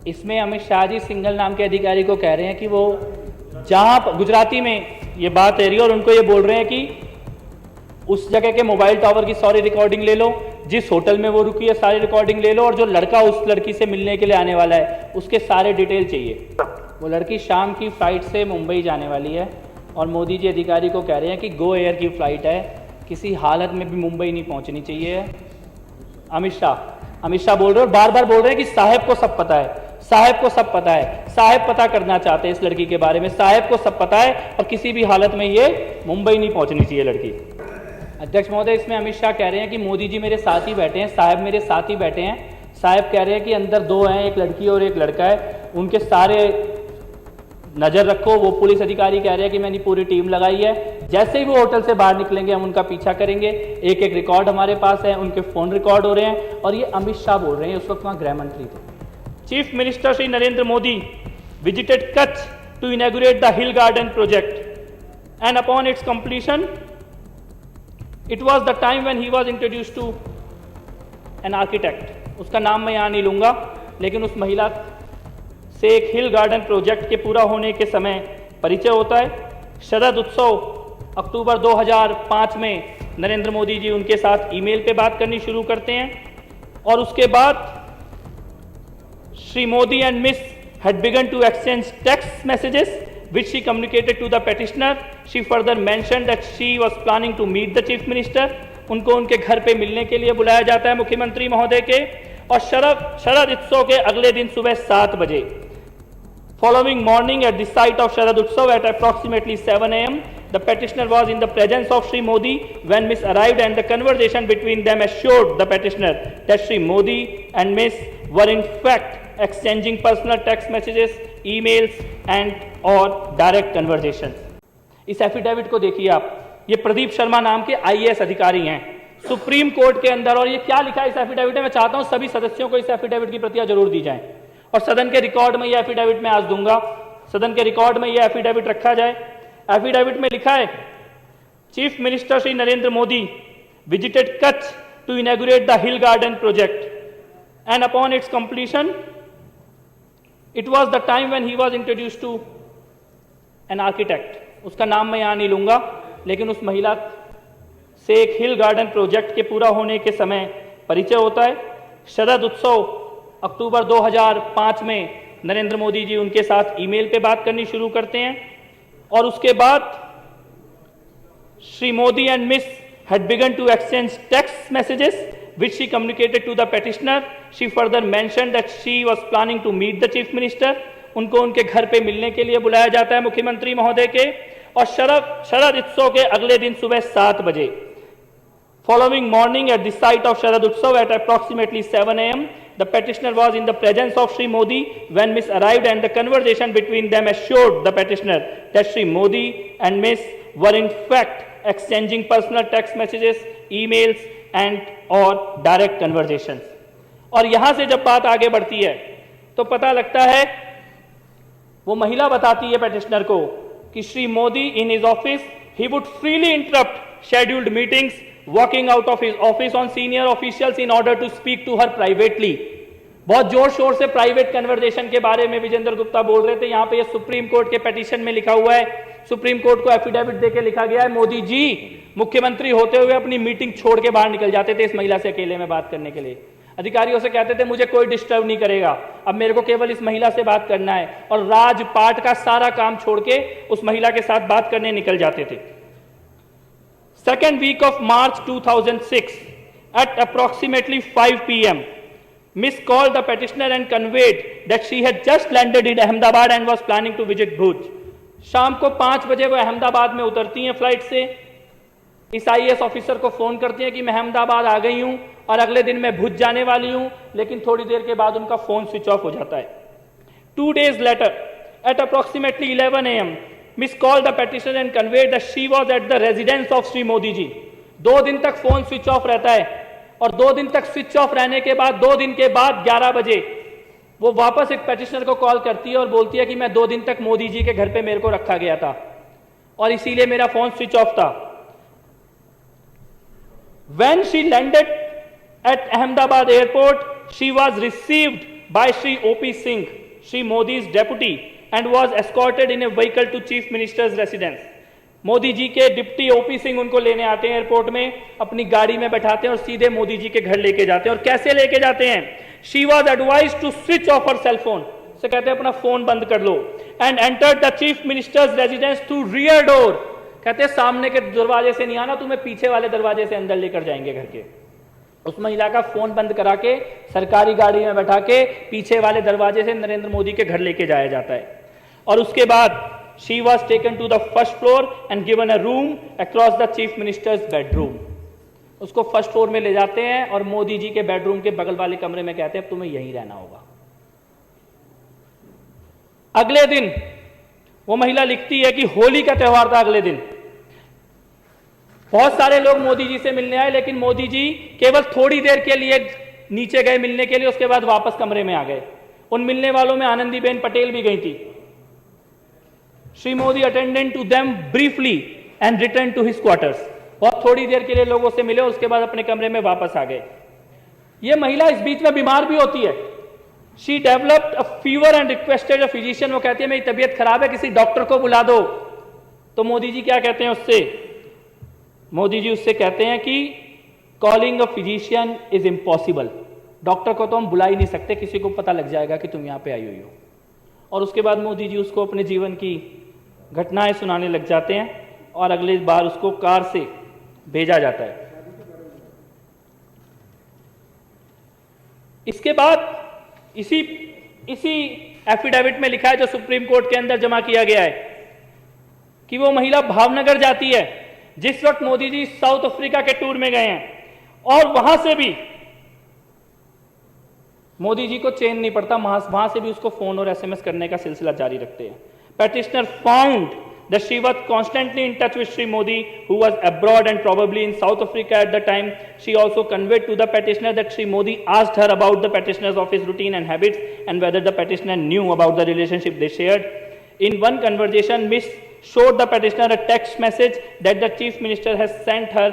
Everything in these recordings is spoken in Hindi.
इसमें अमित शाह जी सिंघल नाम के अधिकारी को कह रहे हैं कि वो जहां गुजराती में ये बात है रही और उनको ये बोल रहे हैं कि उस जगह के मोबाइल टावर की सारी रिकॉर्डिंग ले लो, जिस होटल में वो रुकी है सारी रिकॉर्डिंग ले लो, और जो लड़का उस लड़की से मिलने के लिए आने वाला है उसके सारे डिटेल चाहिए। वो लड़की शाम की फ्लाइट से मुंबई जाने वाली है और मोदी जी अधिकारी को कह रहे हैं कि गो एयर की फ्लाइट है, किसी हालत में भी मुंबई नहीं पहुंचनी चाहिए। अमित शाह बोल रहे हैं और बार बार बोल रहे हैं कि साहब को सब पता है, साहब को सब पता है, साहब पता करना चाहते हैं इस लड़की के बारे में, साहब को सब पता है और किसी भी हालत में ये मुंबई नहीं पहुंचनी चाहिए लड़की। अध्यक्ष महोदय, इसमें अमित शाह कह रहे हैं कि मोदी जी मेरे साथ ही बैठे हैं, साहब मेरे साथ ही बैठे हैं। साहब कह रहे हैं कि अंदर दो हैं, एक लड़की और एक लड़का है, उनके सारे नजर रखो। वो पुलिस अधिकारी कह रहे हैं कि मैंने पूरी टीम लगाई है, जैसे ही वो होटल से बाहर निकलेंगे हम उनका पीछा करेंगे। एक एक रिकॉर्ड हमारे पास है, उनके फोन रिकॉर्ड हो रहे हैं। और ये अमित शाह बोल रहे हैं, उस वक्त वहां गृह मंत्री थे। Chief minister Shri Narendra Modi visited Kutch to inaugurate the hill garden project and upon its completion it was the time when he was introduced to an architect. उसका नाम मैं यहां नहीं लूंगा, लेकिन उस महिला से एक हिल गार्डन प्रोजेक्ट के पूरा होने के समय परिचय होता है। शरद उत्सव अक्टूबर 2005 में नरेंद्र मोदी जी उनके साथ ईमेल पे बात करनी शुरू करते हैं और उसके बाद Shri Modi and miss had begun to exchange text messages which she communicated to the petitioner. She further mentioned that she was planning to meet the chief minister. उनको उनके घर पे मिलने के लिए बुलाया जाता है मुख्यमंत्री महोदय के। और शरद उत्सव के अगले दिन सुबह 7 बजे following morning at the site of Sharad Utsav at approximately 7 a.m. the petitioner was in the presence of Shri Modi when Miss arrived, and the conversation between them assured the petitioner that Shri Modi and Miss were in fact exchanging personal text messages, emails and or direct conversations. इस एफिडेविट को देखिए आप, ये प्रदीप शर्मा नाम के आईएएस अधिकारी हैं सुप्रीम कोर्ट के अंदर। और ये क्या लिखा है इस एफिडेविट में, मैं चाहता हूं सभी सदस्यों को इस एफिडेविट की प्रतियां जरूर दी जाएं और सदन के रिकॉर्ड में यह एफिडेविट मैं आज दूंगा, सदन के रिकॉर्ड में यह एफिडेविट रखा जाए। एफिडेविट में लिखा है, chief minister Shri Narendra Modi visited Kutch to inaugurate the hill garden project and upon its completion it was the time when he was introduced to an architect. उसका नाम मैं यहां नहीं लूंगा, लेकिन उस महिला से एक हिल गार्डन प्रोजेक्ट के पूरा होने के समय परिचय होता है। शरद उत्सव अक्टूबर 2005 में नरेंद्र मोदी जी उनके साथ ईमेल पे बात करनी शुरू करते हैं और उसके बाद Shri Modi and miss had begun to exchange text messages which she communicated to the petitioner. She further mentioned that she was planning to meet the chief minister. उनको उनके घर पे मिलने के लिए बुलाया जाता है मुख्यमंत्री महोदय के। और शरद उत्सव के अगले दिन सुबह 7 बजे following morning at the site of Sharad Utsav at approximately 7 a.m. the petitioner was in the presence of Shri Modi when Miss arrived, and the conversation between them assured the petitioner that Shri Modi and Miss were in fact exchanging personal text messages, emails and or direct conversations. और यहां से जब बात आगे बढ़ती है तो पता लगता है, वो महिला बताती है पेटिशनर को कि Shri Modi in his office he would freely interrupt scheduled meetings, walking out of his office on senior officials in order to speak to her privately. बहुत जोर शोर से प्राइवेट कन्वर्सेशन के बारे में विजेंद्र गुप्ता बोल रहे थे। यहां पे ये सुप्रीम कोर्ट के पिटीशन में लिखा हुआ है, सुप्रीम कोर्ट को एफिडेविट देके लिखा गया है, मोदी जी मुख्यमंत्री होते हुए अपनी मीटिंग छोड़ के बाहर निकल जाते थे इस महिला से अकेले में बात करने के लिए। अधिकारियों से कहते थे मुझे कोई डिस्टर्ब नहीं करेगा, अब मेरे को केवल इस महिला से बात करना है, और राजपाट का सारा काम छोड़ के उस महिला के साथ बात करने निकल जाते थे। Second week of March 2006 at approximately 5 p.m. Miss called the petitioner and conveyed that she had just landed in Ahmedabad and was planning to visit Bhuj. शाम को 5 बजे वो अहमदाबाद में उतरती हैं फ्लाइट से। इस आईएएस ऑफिसर को फोन करती हैं कि मैं अहमदाबाद आ गई हूं और अगले दिन मैं भुज जाने वाली हूं, लेकिन थोड़ी देर के बाद उनका फोन स्विच ऑफ हो जाता है। 2 days later at approximately 11 a.m. Miss called the petitioner and conveyed that she was at the residence of Shri Modi ji. 2 दिन तक फोन स्विच ऑफ रहता है और 2 दिन तक स्विच ऑफ रहने के बाद 2 दिन के बाद 11 बजे वो वापस एक पेटिशनर को कॉल करती है और बोलती है कि मैं 2 दिन तक मोदी जी के घर पे मेरे को रखा गया था और इसीलिए मेरा फोन स्विच ऑफ था। When she landed at Ahmedabad airport, she was received by Shri O.P. Singh, Shri Modi's deputy, and was escorted in a vehicle to Chief Minister's residence. Modi ji के डिप्टी ओपी सिंह उनको लेने आते हैं एयरपोर्ट में, अपनी गाड़ी में बैठाते हैं और सीधे मोदी जी के घर लेके जाते हैं। और कैसे लेके जाते हैं? She was advised to switch off her cell phone. से कहते हैं अपना फोन बंद कर लो। And entered the Chief Minister's residence through rear door. कहते हैं सामने के दरवाजे से नहीं आना, तुम्हें पीछे वाले दरवाजे से अंदर लेकर जाएंगे घर के। उस महिला का फोन बंद करा के सरकारी गाड़ी में बैठा के पीछे वाले दरवाजे से नरेंद्र मोदी के घर लेके जाया जाता है। और उसके बाद she was taken to the first floor and given a room across the chief minister's bedroom. उसको फर्स्ट फ्लोर में ले जाते हैं और मोदी जी के बेडरूम के बगल वाले कमरे में कहते हैं अब तुम्हें यहीं रहना होगा। अगले दिन वो महिला लिखती है कि होली का त्योहार था। अगले दिन बहुत सारे लोग मोदी जी से मिलने आए, लेकिन मोदी जी केवल थोड़ी देर के लिए नीचे गए मिलने के लिए, उसके बाद वापस कमरे में आ गए। उन मिलने वालों में आनंदीबेन पटेल भी गई थी। Shri Modi attended to them briefly and return to his quarters. बहुत थोड़ी देर के लिए लोगों से मिले, उसके बाद अपने कमरे में वापस आ गए। यह महिला इस बीच में बीमार भी होती है। She developed a fever and requested a physician. वो कहती है मेरी तबीयत खराब है, किसी डॉक्टर को बुला दो। तो मोदी जी क्या कहते हैं उससे? मोदी जी उससे कहते हैं कि calling a physician is impossible. Doctor को तो हम बुला ही नहीं सकते, किसी को पता लग जाएगा कि तुम यहां पे आई हुई हो। और उसके बाद मोदी जी उसको अपने जीवन की घटनाएं सुनाने लग जाते हैं और अगली बार उसको कार से भेजा जाता है। इसके बाद इसी एफिडेविट में लिखा है जो सुप्रीम कोर्ट के अंदर जमा किया गया है कि वो महिला भावनगर जाती है जिस वक्त मोदी जी साउथ अफ्रीका के टूर में गए हैं, और वहां से भी मोदी जी को चैन नहीं पड़ता, वहां से भी उसको फोन और एसएमएस करने का सिलसिला जारी रखते हैं। Petitioner found that she was constantly in touch with Shri Modi, who was abroad and probably in South Africa at the time. She also conveyed to the petitioner that Shri Modi asked her about the petitioner's office routine and habits and whether the petitioner knew about the relationship they shared. In one conversation, Miss showed the petitioner a text message that the Chief Minister has sent her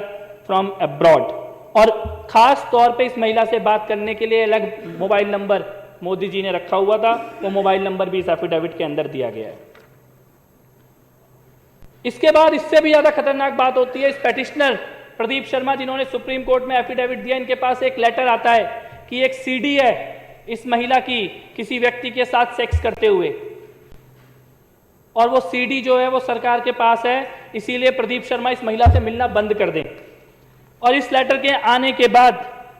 from abroad. और खास तौर पे इस महिला से बात करने के लिए अलग मोबाइल नंबर मोदी जी ने रखा हुआ था, वो मोबाइल नंबर भी इस एफिडेविट के अंदर दिया गया है। इसके बाद इससे भी ज्यादा खतरनाक बात होती है। इस पेटिशनर प्रदीप शर्मा जिन्होंने सुप्रीम कोर्ट में एफिडेविट दिया, इनके पास एक लेटर आता है कि एक सीडी है इस महिला की किसी व्यक्ति के साथ सेक्स करते हुए, और वो सीडी जो है वो सरकार के पास है, इसीलिए प्रदीप शर्मा इस महिला से मिलना बंद कर दें। और इस लेटर के आने के बाद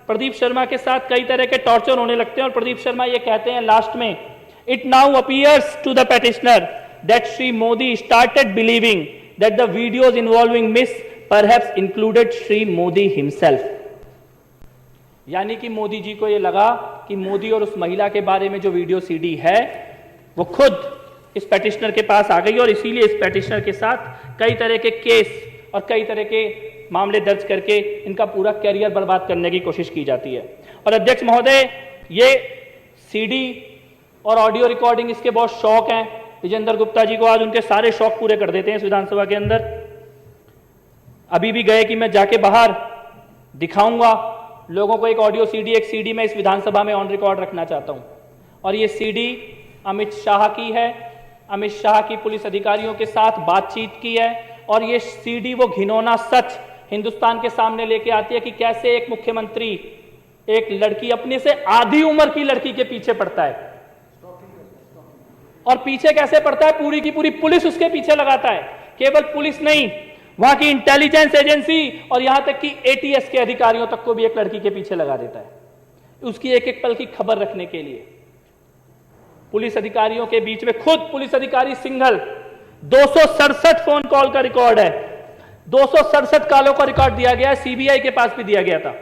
प्रदीप शर्मा के साथ कई तरह के टॉर्चर होने लगते हैं और प्रदीप शर्मा ये कहते हैं लास्ट में, it now appears to the petitioner that Shri Modi started believing that the videos involving Miss perhaps included Shri Modi himself. यानी कि मोदी जी को यह लगा कि मोदी और उस महिला के बारे में जो वीडियो सीडी है वो खुद इस पेटिशनर के पास आ गई, और इसीलिए इस पेटिशनर के साथ कई तरह के केस और कई तरह के मामले दर्ज करके इनका पूरा कैरियर बर्बाद करने की कोशिश की जाती है। और अध्यक्ष महोदय, ये सीडी और ऑडियो रिकॉर्डिंग इसके बहुत शौक हैं। विजेंद्र गुप्ता जी को आज उनके सारे शौक पूरे कर देते हैं इस विधानसभा के अंदर। अभी भी गए कि मैं जाके बाहर दिखाऊंगा लोगों को एक ऑडियो सीडी, एक सीडी मैं इस विधानसभा में ऑन रिकॉर्ड रखना चाहता हूं। और ये सीडी अमित शाह की है, अमित शाह की पुलिस अधिकारियों के साथ बातचीत की है, और ये सीडी वो घिनौना सच हिंदुस्तान के सामने लेके आती है कि कैसे एक मुख्यमंत्री एक लड़की, अपने से आधी उम्र की लड़की के पीछे पड़ता है, और पीछे कैसे पड़ता है, पूरी की पूरी पुलिस उसके पीछे लगाता है। केवल पुलिस नहीं, वहां की इंटेलिजेंस एजेंसी और यहां तक कि एटीएस के अधिकारियों तक को भी एक लड़की के पीछे लगा देता है उसकी एक एक पल की खबर रखने के लिए। पुलिस अधिकारियों के बीच में खुद पुलिस अधिकारी सिंघल, 267 फोन कॉल का रिकॉर्ड है, 267 कॉलों का रिकॉर्ड दिया गया है, सीबीआई के पास भी दिया गया था।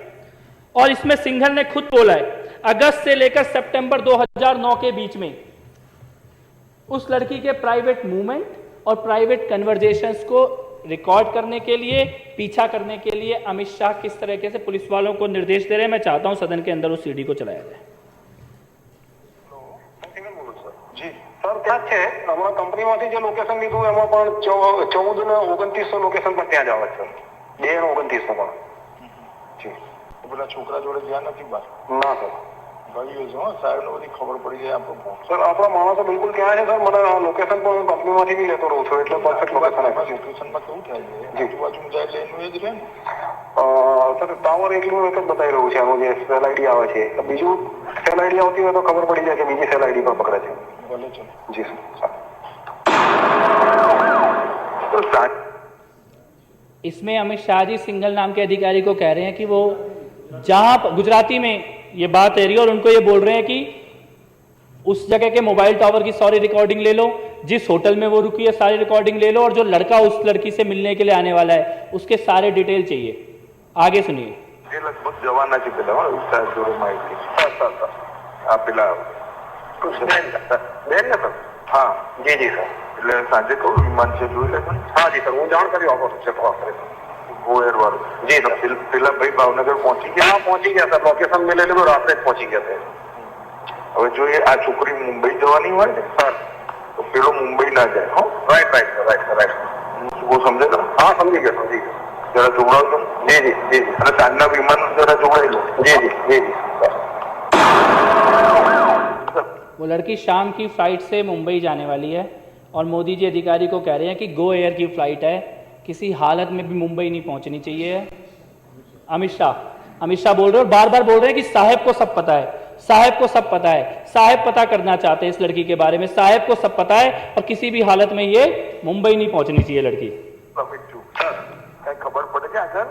और इसमें सिंघल ने खुद बोला है अगस्त से लेकर सितंबर 2009 के बीच में उस लड़की के प्राइवेट मूवमेंट और प्राइवेट कन्वर्जेशंस को रिकॉर्ड करने के लिए, पीछा करने के लिए अमित शाह किस तरीके से पुलिस वालों को निर्देश दे रहे हैं। मैं चाहता हूं सदन के अंदर उस सीडी को चलाया जाए। जी सर, क्या છે અમારા કંપનીમાંથી જે લોકેશન લીધું એમાં પણ 14 ને 2900 લોકેશન પર ત્યાં જાવ સર, 2 ને 2900 પણ જી પેલા છોકરા જોડે ધ્યાન નથી બસ ના સર। ભાઈ જો સાહેબ બધી ખબર પડી જાય આપણો ફોન સર આપણા માણસો બિલકુલ ત્યાં છે સર મને લોકેશન પણ હું કંપનીમાંથી બી લેતો રહું છું એટલે પરફેક્ટ લોકેશન આપે છે લોકેશનમાં કેવું થાય છે આજુબાજુ જાય એટલે એનું એ જ રહે ને સર ટાવર એકલું એક જ બતાવી રહ્યું છે એનું જે સેલ આઈડી આવે છે બીજું સેલ આઈડી આવતી હોય તો ખબર પડી જાય કે બીજી સેલ આઈડી પર પકડે છે ભલે ચલો જી સર इसमें अमित शाह जी सिंघल नाम के अधिकारी को कह रहे हैं कि वो जहां गुजराती में ये बात है रही और उनको ये बोल रहे हैं कि उस जगह के मोबाइल टावर की सारी रिकॉर्डिंग ले लो, जिस होटल में वो रुकी है सारी रिकॉर्डिंग ले लो, और जो लड़का उस लड़की से मिलने के लिए आने वाला है उसके सारे डिटेल चाहिए। आगे सुनिए। ये लगभग जवाना की पेला विस्तार जोड़े माहिती આ પેલા બેન ને સર હા જી જી સર એટલે સાંજે કહું વિમાન છે જોઈ લેજો ને હા જી સર હું જાણ કરી આપો છે ગોયર વાળું જી સર પેલા ભાઈ ભાવનગર પહોંચી ગયા હા પહોંચી ગયા સર લોકેશન મેં લઈ લીધું રાત્રે જ પહોંચી ગયા છે હવે જો એ આ છોકરી મુંબઈ જવાની હોય ને સર તો પેલો મુંબઈ ના જાય હો right right sir right sir right બહુ સમજે તમે હા સમજી ગયો સમજી ગયો જરા જોડાવજો જી જી જી જી અને સાંજના વિમાન જરા જોડાઈ લો जी जी जी जी वो लड़की शाम की फ्लाइट से मुंबई जाने वाली है और मोदी जी अधिकारी को कह रहे हैं कि गो एयर की फ्लाइट है, किसी हालत में भी मुंबई नहीं पहुंचनी चाहिए। अमित शाह बोल रहे हैं और बार बार बोल रहे हैं कि साहब को सब पता है, साहब को सब पता है, साहब पता करना चाहते हैं इस लड़की के बारे में, साहब को सब पता है और किसी भी हालत में ये मुंबई नहीं पहुंचनी चाहिए लड़की। કઈ ખબર પડે છે આગળ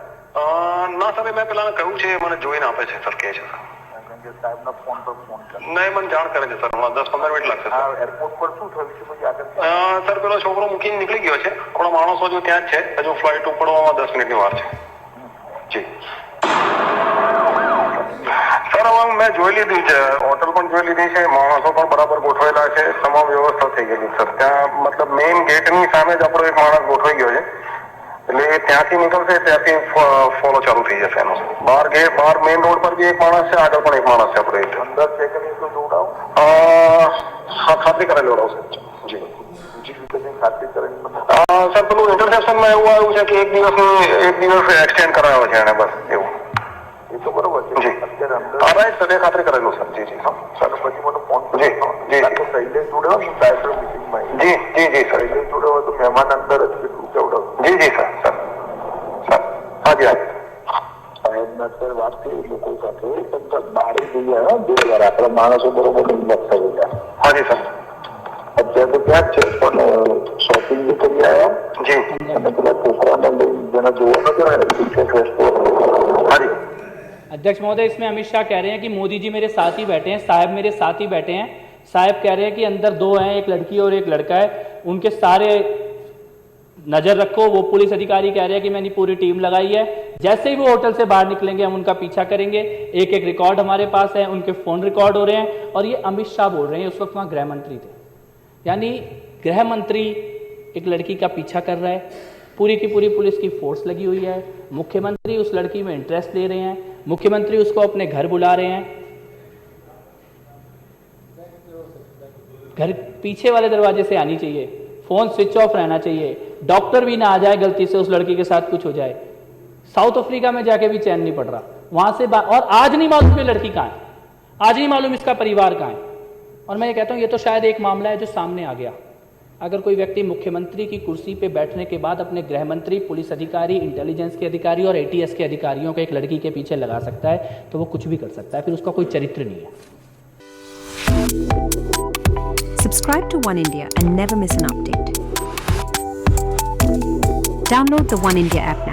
ના સર મેં પેલા કહ્યું છે મને જોઈને આપે છે સર કહે છે સર કારણ કે સાહેબના ફોન પર ફોન કરે નહીં મને જાણ કરે છે સર હમણાં 10-15 મિનિટ લાગશે આ સર એરપોર્ટ પર શું થયું છે પછી આગળ સર પેલો છોકરો મૂકીને નીકળી ગયો છે આપણા માણસો જો ત્યાં જ છે હજુ ફ્લાઇટ ઉપડવામાં 10 મિનિટની વાર છે જી સર હવે મેં જોઈ લીધી છે હોટલ પણ જોઈ લીધી છે માણસો પણ બરાબર ગોઠવેલા છે તમામ વ્યવસ્થા થઈ ગયેલી સર ત્યાં મતલબ મેઇન ગેટની સામે જ આપણો એક માણસ ગોઠવાઈ ગયો છે એટલે ત્યાંથી નીકળશે ત્યાંથી ફોલો ચાલુ થઈ જશે એનો બહાર મેઇન રોડ પર બી એક માણસ છે આગળ પણ એક માણસ છે આપણે અંદર છે કે નહીં તો જોડાવો ખાતરી કરેલી જોડાવશે જી બીજી રીતે કંઈ ખાતરી કરીને મને સર પેલું ઇન્ટરસેપ્શનમાં એવું આવ્યું છે કે એક દિવસ એક્સટેન્ડ કરાવ્યો છે એને બસ એવું એ તો બરોબર છે જી અત્યારે અંદર રાઈટ સર એ ખાતરી કરેલું સર જી જી હા સર પછી મને ફોન જી જી તો શૈલેષ જોડ્યો ને ડાયરેક્ટર મિટિંગમાં જી જી જી સર શૈલેષ જોડ્યો હોય તો મહેમાન અંદર જ કેટલું કેવડાવ जी जी सर सर सर हाँ जी हाँ जी સાહેબના સર વાત થઈ લોકો સાથે બહાર જઈએ બે વાર આપણા માણસો બરોબર હિંમત થઈ ગયા हाँ जी सर અત્યારે તો ત્યાં જ છે પણ શોપિંગ બી કરી આવ્યા जी અને પેલા છોકરાને લઈ જેને જોવા નતો हाँ जी अध्यक्ष महोदय, इसमें अमित शाह कह रहे हैं कि मोदी जी मेरे साथ ही बैठे हैं, साहब मेरे साथ ही बैठे हैं। साहब कह रहे हैं कि अंदर दो हैं, एक लड़की और एक लड़का है, उनके सारे नजर रखो। वो पुलिस अधिकारी कह रहे हैं कि मैंने पूरी टीम लगाई है, जैसे ही वो होटल से बाहर निकलेंगे हम उनका पीछा करेंगे। एक एक रिकॉर्ड हमारे पास है, उनके फोन रिकॉर्ड हो रहे हैं। और ये अमित शाह बोल रहे हैं, उस वक्त वहाँ गृह मंत्री थे, यानी गृह मंत्री एक लड़की का पीछा कर रहा है, पूरी की पूरी पुलिस की फोर्स लगी हुई है, मुख्यमंत्री उस लड़की में इंटरेस्ट ले रहे हैं, मुख्यमंत्री उसको अपने घर बुला रहे हैं। घर पीछे वाले दरवाजे से आनी चाहिए, फोन स्विच ऑफ रहना चाहिए, डॉक्टर भी ना आ जाए गलती से उस लड़की के साथ कुछ हो जाए। साउथ अफ्रीका में जाके भी चैन नहीं पड़ रहा वहां से और आज नहीं मालूम ये लड़की कहाँ है, आज नहीं मालूम इसका परिवार कहाँ है। और मैं ये कहता हूँ ये तो शायद एक मामला है जो सामने आ गया। अगर कोई व्यक्ति मुख्यमंत्री की कुर्सी पे बैठने के बाद अपने गृह मंत्री, पुलिस अधिकारी, इंटेलिजेंस के अधिकारी और ATS के अधिकारियों को एक लड़की के पीछे लगा सकता है तो वो कुछ भी कर सकता है, फिर उसका कोई चरित्र नहीं है। Subscribe to One India and never miss an update. Download the One India app now.